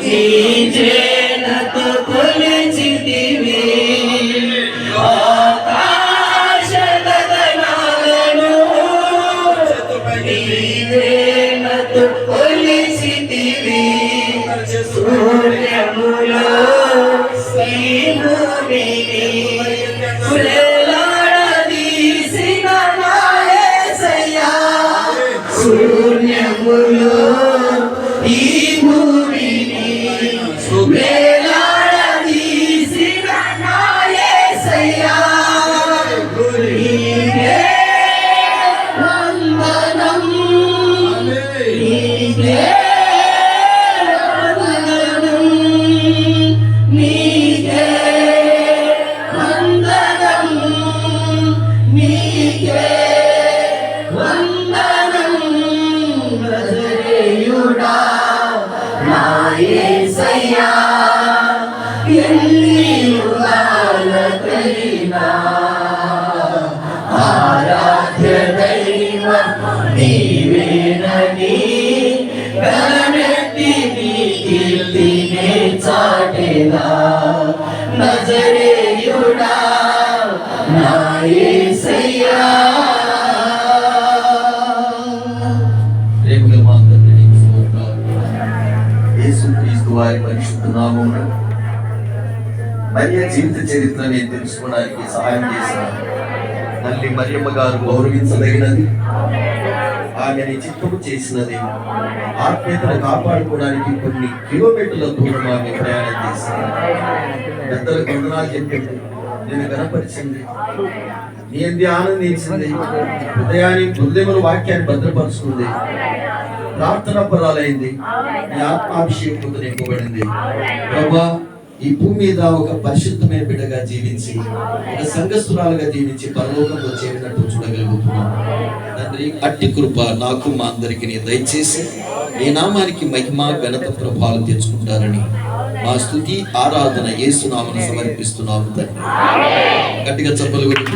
నీచేనతో కొలిచితివి ఆకాశ గగనాలను నీచేనతో కొలిచితివి సూర్యములో శ్రీభూమిని వేలాడదీసిన నా యేసయ్యా శూన్యములో ఈ భూమిని వేలాడదీసిన నా యేసయ్యా నీకే వందనం నీకే వందనం నీకే వందనం నీకే వందనం నజరేయుడా నా యేసయ్యా ఎన్ని యుగాలకైనా ఆరాధ్య దైవం నీవేనని గణమెత్తి నీ కీర్తినే చాటెదా నజరేయుడా నా యేసయ్యా. యేసుక్రీస్తు వారి పరిశుద్ధ నామమున మరియ జీవిత చరిత్రని తెలుసుకోవడానికి సహాయం చేసిన తల్లి మరియమ్మ గారు గౌరవించదగినది. ఆమెని చిత్తము చేసినది. ఆత్మీయతను కాపాడుకోవడానికి కొన్ని కిలోమీటర్ల దూరం ఆమె ప్రయాణం చేసింది. పెద్దలకు వందనాలు చెప్పింది, నేను కనపరిచింది, నీ అంది ఆనందించింది, హృదయముల వాక్యాన్ని భద్రపరుచుకుంది, ప్రార్థన పరాలైంది, నీ ఆత్మాభిషేకంతో నింపబడింది. ప్రభా, ఈ భూమి మీద ఒక పరిశుద్ధమైన బిడ్డగా జీవించి ఒక సంఘస్థురాలుగా జీవించి పరలోకంలో చేరినట్టు చూడగలుగుతున్నాను తండ్రి. అట్టి కృప నాకు మా అందరికి దయచేసి ఈ నామానికి మహిమ ఘనత ప్రభావం తెచ్చుకుంటారని మా స్తుతి ఆరాధన యేసు నామమున సమర్పిస్తున్నాము తండ్రి. గట్టిగా చప్పలు కొట్టి